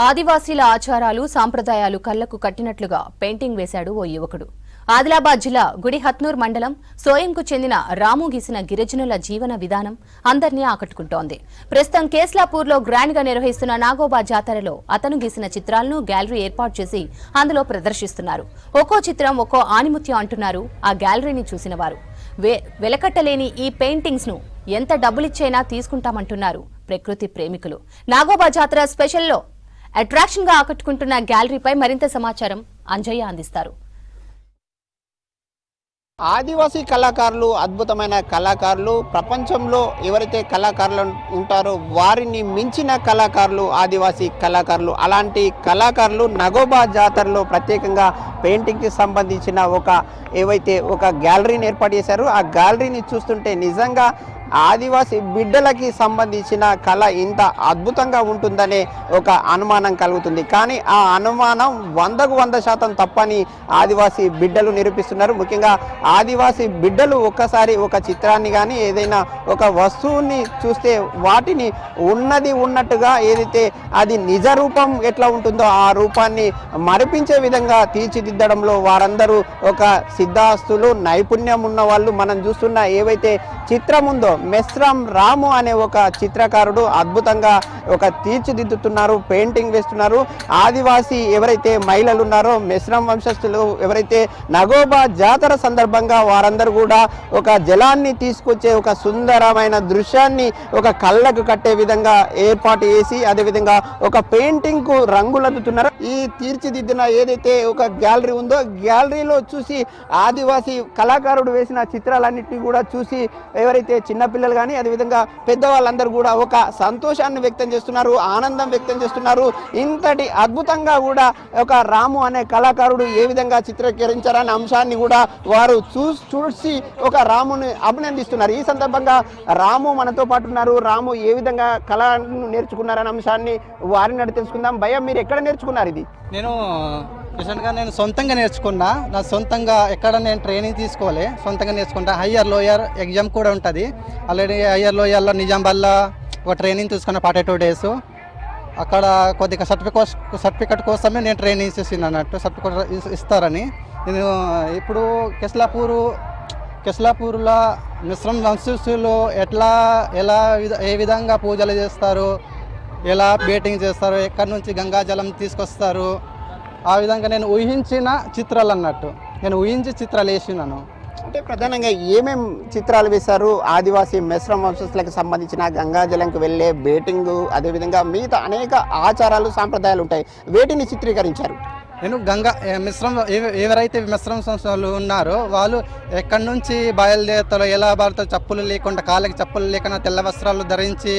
ఆదివాసీల ఆచారాలు సాంప్రదాయాలు కళ్లకు కట్టినట్లుగా పెయింటింగ్ వేశాడు ఓ యువకుడు. ఆదిలాబాద్ జిల్లా గుడిహత్నూర్ మండలం సోయంకు చెందిన రాము గీసిన గిరిజనుల జీవన విధానం అందరినీ ఆకట్టుకుంటోంది. ప్రస్తుతం కేస్లాపూర్లో గ్రాండ్ గా నిర్వహిస్తున్న నాగోబా జాతరలో అతను గీసిన చిత్రాలను గ్యాలరీ ఏర్పాటు చేసి అందులో ప్రదర్శిస్తున్నారు. ఒక్కో చిత్రం ఒక్కో ఆణిముత్యం అంటున్నారు ఆ గ్యాలరీని చూసిన వారు. వెలకట్టలేని ఈ పెయింటింగ్స్ ను ఎంత డబ్బులిచ్చైనా తీసుకుంటామంటున్నారు ప్రకృతి ప్రేమికులు. నాగోబా జాతర స్పెషల్లో అట్రాక్షన్ గా ఆకట్టుకుంటున్న గ్యాలరీపై మరింత సమాచారం అంజయ్య అందిస్తారు. ఆదివాసీ కళాకారులు అద్భుతమైన కళాకారులు. ప్రపంచంలో ఎవరైతే కళాకారులు ఉంటారో వారిని మించిన కళాకారులు ఆదివాసీ కళాకారులు. అలాంటి కళాకారులు నగోబా జాతరలో ప్రత్యేకంగా పెయింటింగ్కి సంబంధించిన ఒక గ్యాలరీని ఏర్పాటు చేశారు. ఆ గ్యాలరీని చూస్తుంటే నిజంగా ఆదివాసీ బిడ్డలకి సంబంధించిన కళ ఇంత అద్భుతంగా ఉంటుందనే ఒక అనుమానం కలుగుతుంది. కానీ ఆ అనుమానం 100% తప్పని ఆదివాసీ బిడ్డలు నిరూపిస్తున్నారు. ముఖ్యంగా ఆదివాసీ బిడ్డలు ఒక్కసారి ఒక చిత్రాన్ని కానీ ఏదైనా ఒక వస్తువుని చూస్తే వాటిని ఉన్నది ఉన్నట్టుగా ఏదైతే అది నిజ రూపం ఎట్లా ఉంటుందో ఆ రూపాన్ని మరిపించే విధంగా తీర్చిదిద్దడంలో వారందరూ ఒక సిద్ధాస్తులు, నైపుణ్యం ఉన్న వాళ్ళు. మనం చూస్తున్న ఏవైతే చిత్రం ఉందో మెస్రం రాము అనే ఒక చిత్రకారుడు అద్భుతంగా తీర్చిదిద్దుతున్నారు, పెయింటింగ్ వేస్తున్నారు. ఆదివాసీ ఎవరైతే మహిళలు ఉన్నారో మెస్రం వంశస్థులు ఎవరైతే నగోబా జాతర సందర్భంగా వారందరూ కూడా ఒక జలాన్ని తీసుకొచ్చే ఒక సుందరమైన దృశ్యాన్ని ఒక కళ్ళకు కట్టే విధంగా ఏర్పాటు చేసి అదేవిధంగా ఒక పెయింటింగ్ కు రంగులద్దుతున్నారు. ఈ తీర్చిదిద్దిన ఏదైతే ఒక గ్యాలరీ ఉందో గ్యాలరీలో చూసి ఆదివాసీ కళాకారుడు వేసిన చిత్రాలన్నింటినీ కూడా చూసి ఎవరైతే చిన్నపిల్లలు కానీ అదేవిధంగా పెద్దవాళ్ళందరూ కూడా ఒక సంతోషాన్ని వ్యక్తం చేస్తున్నారు, ఆనందం వ్యక్తం చేస్తున్నారు. ఇంతటి అద్భుతంగా కూడా ఒక రాము అనే కళాకారుడు ఏ విధంగా చిత్రీకరించారనే అంశాన్ని కూడా వారు చూసి ఒక రాముని అభినందిస్తున్నారు. ఈ సందర్భంగా రాము మనతో పాటు ఉన్నారు. రాము ఏ విధంగా కళను నేర్చుకున్నారనే అంశాన్ని వారిని అడిగి తెలుసుకుందాం. భయ్యా, మీరు ఎక్కడ నేర్చుకున్నారు ఇది? నేను సొంతంగా నేర్చుకున్నా. నా సొంతంగా ఎక్కడ నేను ట్రైనింగ్ తీసుకోవాలి, సొంతంగా నేర్చుకుంటా. హయ్యర్ లోయర్ ఎగ్జామ్ కూడా ఉంటుంది. ఆల్రెడీ హయ్యర్ లోయర్లో నిజాంబాద్లో ఒక ట్రైనింగ్ తీసుకున్న 42 days. అక్కడ కొద్దిగా సర్టిఫికెట్ కోసమే నేను ట్రైనింగ్ చేసింది అన్నట్టు. సర్టిఫికెట్ ఇస్తారని నేను ఇప్పుడు కేస్లాపూర్లో మిశ్రమ వంశస్థులు ఏ విధంగా పూజలు చేస్తారు, ఎలా బేటింగ్ చేస్తారు, ఎక్కడి నుంచి గంగాజలం తీసుకొస్తారు, ఆ విధంగా నేను ఊహించిన చిత్రాలు అన్నట్టు. నేను ఊహించి చిత్రాలు వేసినాను. అంటే ప్రధానంగా ఏమేం చిత్రాలు వేశారు? ఆదివాసీ మెస్రం వంశస్థులకు సంబంధించిన గంగాజలంకి వెళ్ళే బేటింగ్ అదేవిధంగా మిగతా అనేక ఆచారాలు సాంప్రదాయాలు ఉంటాయి, వేటిని చిత్రీకరించారు? నేను ఎవరైతే మిశ్రమ సంస్థలు ఉన్నారో వాళ్ళు ఎక్కడి నుంచి బయలుదేరుతారో, ఎలా బారుతారో, చెప్పులు లేకుండా, కాళ్ళకి చెప్పులు లేకుండా తెల్ల వస్త్రాలు ధరించి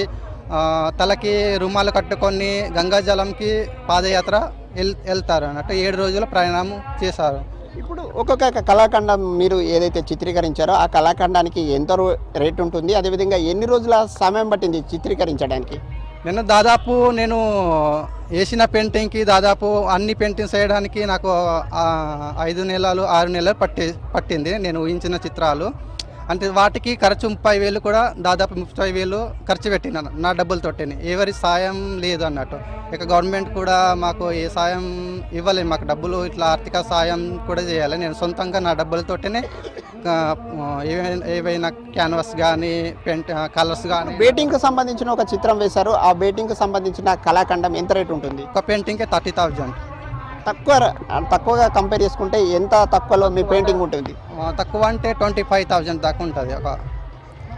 తలకి రుమాలు కట్టుకొని గంగాజలంకి పాదయాత్ర వెళ్తారు అన్నట్టు. 7 రోజుల ప్రయాణం చేశారు. ఇప్పుడు ఒక్కొక్క కళాఖండం మీరు ఏదైతే చిత్రీకరించారో ఆ కళాఖండానికి ఎంత రేట్ ఉంటుంది, అదేవిధంగా ఎన్ని రోజుల సమయం పట్టింది చిత్రీకరించడానికి? నేను వేసిన పెయింటింగ్కి దాదాపు అన్ని పెయింటింగ్స్ వేయడానికి నాకు 5 నెలలు 6 నెలలు పట్టింది. నేను ఊహించిన చిత్రాలు అంటే వాటికి ఖర్చు 30,000 కూడా, దాదాపు 30,000 ఖర్చు పెట్టినాను నా డబ్బులతోటి. ఎవరి సాయం లేదు అన్నట్టు. ఇక గవర్నమెంట్ కూడా మాకు ఏ సాయం ఇవ్వలేదు, మాకు డబ్బులు ఇట్లా ఆర్థిక సాయం కూడా చేయాలి. నేను సొంతంగా నా డబ్బులతోటనే ఏవైనా క్యాన్వాస్ కానీ కలర్స్ కానీ. బేటింగ్కి సంబంధించిన ఒక చిత్రం వేశారు. ఆ బేటింగ్కి సంబంధించిన కళాఖండం ఎంత రేట్ ఉంటుంది? ఒక పెయింటింగ్కి 30,000. తక్కువగా కంపేర్ చేసుకుంటే ఎంత తక్కువలో మీ పెయింటింగ్ ఉంటుంది? తక్కువ అంటే 25,000 దాకా ఉంటుంది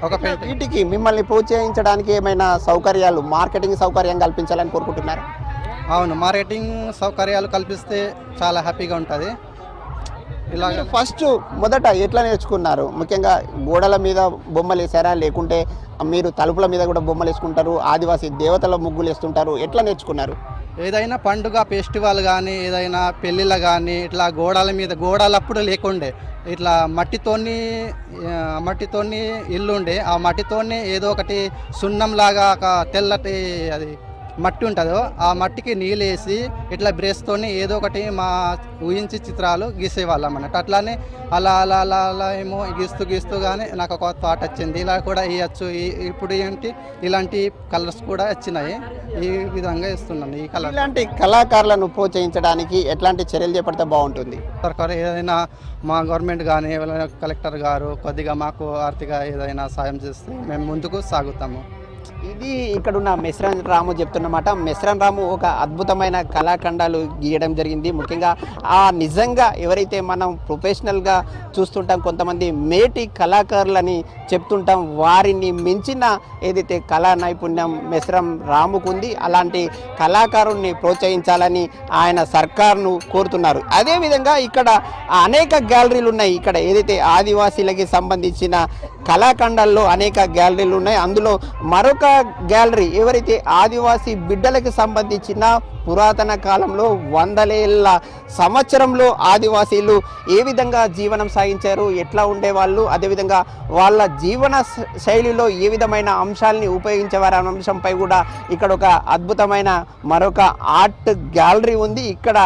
ఒక పెయింటింగ్. వీటికి మిమ్మల్ని ప్రోత్సహించడానికి ఏమైనా సౌకర్యాలు, మార్కెటింగ్ సౌకర్యం కల్పించాలని కోరుకుంటున్నారు? అవును, మార్కెటింగ్ సౌకర్యాలు కల్పిస్తే చాలా హ్యాపీగా ఉంటుంది. ఇలాగ మొదట ఎట్లా నేర్చుకున్నారు? ముఖ్యంగా గోడల మీద బొమ్మలు వేసారా, లేకుంటే మీరు తలుపుల మీద కూడా బొమ్మలు వేసుకుంటారు, ఆదివాసీ దేవతల ముగ్గులు వేస్తుంటారు, ఎట్లా నేర్చుకున్నారు? ఏదైనా పండుగ ఫెస్టివల్ కానీ ఏదైనా పెళ్ళిళ్ళ కానీ ఇట్లా గోడలప్పుడు లేకుండే, ఇట్లా మట్టితోని ఇల్లు ఉండే. ఆ మట్టితోని ఏదో ఒకటి సున్నంలాగా ఒక తెల్లటి అది మట్టి ఉంటుందో ఆ మట్టికి నీళ్ళు వేసి ఇట్లా బ్రష్తోని ఏదో ఒకటి మా ఊహించి చిత్రాలు గీసేవాళ్ళం అన్నట్టు. అట్లానే అలా అలా అలా అలా ఏమో గీస్తూ కానీ నాకు ఒక థాట్ వచ్చింది, ఇలా కూడా వేయచ్చు. ఇప్పుడు ఏంటి ఇలాంటి కలర్స్ కూడా వచ్చినాయి, ఈ విధంగా ఇస్తున్నాను ఈ కలర్. ఇలాంటి కళాకారులను ప్రోత్సహించడానికి ఎట్లాంటి చర్యలు చేపడితే బాగుంటుంది? సర్కారు ఏదైనా మా గవర్నమెంట్ కానీ ఎవరైనా కలెక్టర్ గారు కొద్దిగా మాకు ఆర్థిక ఏదైనా సాయం చేస్తే మేము ముందుకు సాగుతాము. ఇది ఇక్కడున్న మెస్రాన్ రాము చెప్తున్నమాట. మెస్రాన్ రాము ఒక అద్భుతమైన కళాఖండాలు గీయడం జరిగింది. ముఖ్యంగా నిజంగా ఎవరైతే మనం ప్రొఫెషనల్గా చూస్తుంటాం, కొంతమంది మేటి కళాకారులని చెప్తుంటాం, వారిని మించిన ఏదైతే కళా నైపుణ్యం మెస్రాన్ రాముకు ఉంది. అలాంటి కళాకారుల్ని ప్రోత్సహించాలని ఆయన సర్కార్ను కోరుతున్నారు. అదేవిధంగా ఇక్కడ అనేక గ్యాలరీలు ఉన్నాయి. ఇక్కడ ఏదైతే ఆదివాసీలకి సంబంధించిన కళాఖండాల్లో అనేక గ్యాలరీలు ఉన్నాయి. అందులో మరొక గ్యాలరీ ఎవరైతే ఆదివాసీ బిడ్డలకు సంబంధించిన పురాతన కాలంలో వందలేళ్ల సంవత్సరంలో ఆదివాసీలు ఏ విధంగా జీవనం సాగించారు, ఎట్లా ఉండేవాళ్ళు, అదేవిధంగా వాళ్ళ జీవన శైలిలో ఏ విధమైన అంశాలని ఉపయోగించేవారు అనే అంశంపై కూడా ఇక్కడ ఒక అద్భుతమైన మరొక ఆర్ట్ గ్యాలరీ ఉంది. ఇక్కడ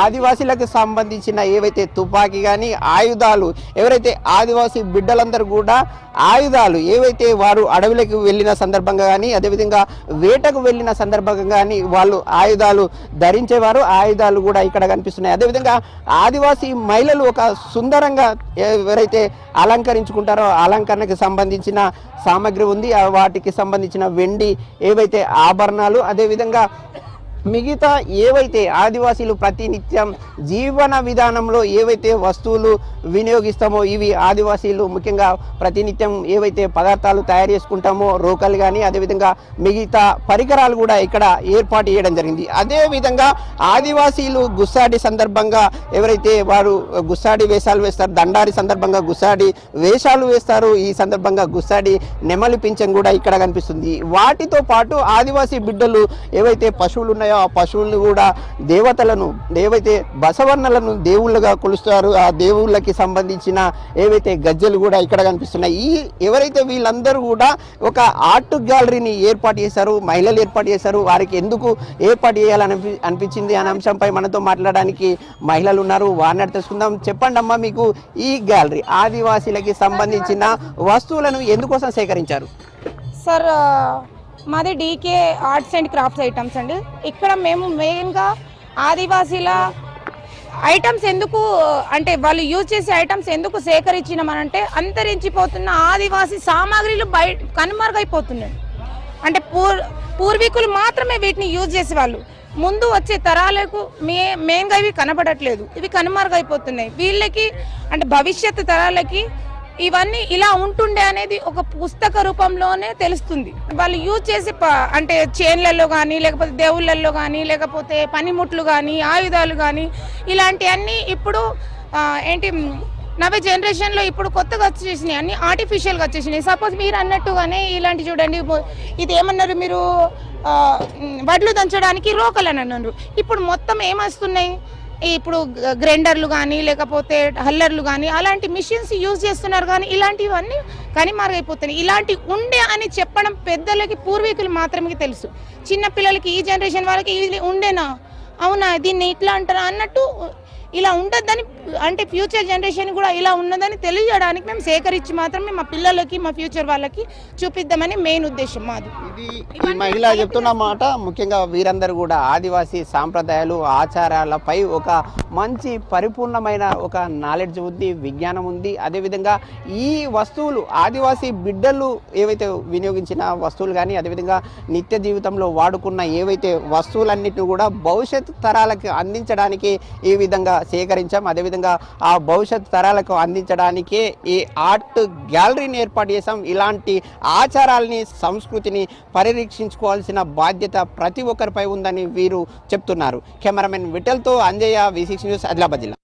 ఆదివాసీలకు సంబంధించిన ఏవైతే తుపాకీ కానీ ఆయుధాలు, ఎవరైతే ఆదివాసీ బిడ్డలందరూ కూడా ఆయుధాలు ఏవైతే వారు అడవులకు వెళ్ళిన సందర్భంగా కానీ అదేవిధంగా వేటకు వెళ్ళిన సందర్భంగా కానీ వాళ్ళు ఆయుధాలు ధరించేవారు. ఆయుధాలు కూడా ఇక్కడ కనిపిస్తున్నాయి. అదేవిధంగా ఆదివాసీ మహిళలు ఒక సుందరంగా ఎవరైతే అలంకరించుకుంటారో అలంకరణకు సంబంధించిన సామాగ్రి ఉంది. వాటికి సంబంధించిన వెండి ఏవైతే ఆభరణాలు, అదేవిధంగా మిగతా ఏవైతే ఆదివాసీలు ప్రతినిత్యం జీవన విధానంలో ఏవైతే వస్తువులు వినియోగిస్తామో ఇవి ఆదివాసీలు ముఖ్యంగా ప్రతినిత్యం ఏవైతే పదార్థాలు తయారు చేసుకుంటామో రోకలు కానీ అదేవిధంగా మిగతా పరికరాలు కూడా ఇక్కడ ఏర్పాటు చేయడం జరిగింది. అదేవిధంగా ఆదివాసీలు గుస్సాడి సందర్భంగా ఎవరైతే వారు గుస్సాడి వేషాలు వేస్తారు, దండారి సందర్భంగా గుస్సాడి వేషాలు వేస్తారు. ఈ సందర్భంగా గుస్సాడి నెమలి పింఛం కూడా ఇక్కడ కనిపిస్తుంది. వాటితో పాటు ఆదివాసీ బిడ్డలు ఏవైతే పశువులు ఉన్నాయో ఆ పశువులను కూడా దేవతలను ఏవైతే బసవర్ణలను దేవుళ్ళగా కొలుస్తారు, ఆ దేవుళ్ళకి సంబంధించిన ఏవైతే గజ్జలు కూడా ఇక్కడ కనిపిస్తున్నాయి. ఎవరైతే వీళ్ళందరూ కూడా ఒక ఆర్ట్ గ్యాలరీని ఏర్పాటు చేశారు, మహిళలు ఏర్పాటు చేశారు. వారికి ఎందుకు ఏర్పాటు చేయాలని అనిపించింది అనే అంశంపై మనతో మాట్లాడడానికి మహిళలు ఉన్నారు. వారిని తెలుసుకుందాం. చెప్పండి అమ్మా, మీకు ఈ గ్యాలరీ ఆదివాసీలకి సంబంధించిన వస్తువులను ఎందుకోసం సేకరించారు? సార్ మాది DK arts and crafts items అండి. ఇక్కడ మేము మెయిన్గా ఆదివాసీల ఐటమ్స్ ఎందుకు అంటే వాళ్ళు యూజ్ చేసే ఐటమ్స్ ఎందుకు సేకరించినామనంటే అంతరించిపోతున్న ఆదివాసీ సామాగ్రిలు కనుమరుగైపోతున్నాయి. అంటే పూర్వీకులు మాత్రమే వీటిని యూజ్ చేసేవాళ్ళు. ముందు వచ్చే తరాలకు మెయిన్గా ఇవి కనబడట్లేదు, ఇవి కనుమరుగైపోతున్నాయి. వీళ్ళకి అంటే భవిష్యత్తు తరాలకి ఇవన్నీ ఇలా ఉంటుండే అనేది ఒక పుస్తక రూపంలోనే తెలుస్తుంది. వాళ్ళు యూజ్ చేసే అంటే చైన్లలో కానీ లేకపోతే దేవుళ్ళల్లో కానీ లేకపోతే పనిముట్లు కానీ ఆయుధాలు కానీ ఇలాంటివన్నీ ఇప్పుడు ఏంటి నవే జనరేషన్లో ఇప్పుడు కొత్తగా వచ్చేసినాయి, అన్ని ఆర్టిఫిషియల్గా వచ్చేసినాయి. సపోజ్ మీరు అన్నట్టుగానే ఇలాంటి చూడండి, ఇది ఏమన్నారు మీరు వడ్లు దంచడానికి రోకలు అని అన్నారు. ఇప్పుడు మొత్తం ఏమొస్తున్నాయి, ఇప్పుడు గ్రైండర్లు కానీ లేకపోతే హల్లర్లు కానీ అలాంటి మిషన్స్ యూజ్ చేస్తున్నారు. కానీ ఇలాంటివన్నీ కనుమరుగైపోతున్నాయి. ఇలాంటివి ఉండే అని చెప్పడం పెద్దలకి పూర్వీకులు మాత్రమే తెలుసు. చిన్నపిల్లలకి ఈ జనరేషన్ వాళ్ళకి ఇది ఉండేనా, అవునా దీన్ని ఇట్లా అంటారా అన్నట్టు ఇలా ఉండద్దని, అంటే ఫ్యూచర్ జనరేషన్ కూడా ఇలా ఉన్నదని తెలియజేయడానికి మేము సేకరించి మాత్రమే మా పిల్లలకి మా ఫ్యూచర్ వాళ్ళకి చూపిద్దామని మెయిన్ ఉద్దేశం మాది. ఇది ఈ మహిళ చెప్తున్న మాట. ముఖ్యంగా వీరందరూ కూడా ఆదివాసీ సాంప్రదాయాలు ఆచారాలపై ఒక మంచి పరిపూర్ణమైన ఒక నాలెడ్జ్ ఉంది, విజ్ఞానం ఉంది. అదేవిధంగా ఈ వస్తువులు ఆదివాసీ బిడ్డలు ఏవైతే వినియోగించిన వస్తువులు కానీ అదేవిధంగా నిత్య జీవితంలో వాడుకున్న ఏవైతే వస్తువులన్నిటిని కూడా భవిష్యత్ తరాలకు అందించడానికి ఈ విధంగా సేకరించాం. అదేవిధంగా ఆ భవిష్యత్ తరాలకు అందించడానికే ఈ ఆర్ట్ గ్యాలరీని ఏర్పాటు చేశాం. ఇలాంటి ఆచారాలని సంస్కృతిని పరిరక్షించుకోవాల్సిన బాధ్యత ప్రతి ఒక్కరిపై ఉందని వీరు చెప్తున్నారు. కెమెరామెన్ విఠల్తో అంజయ్య, V6 న్యూస్, ఆదిలాబాద్ జిల్లా.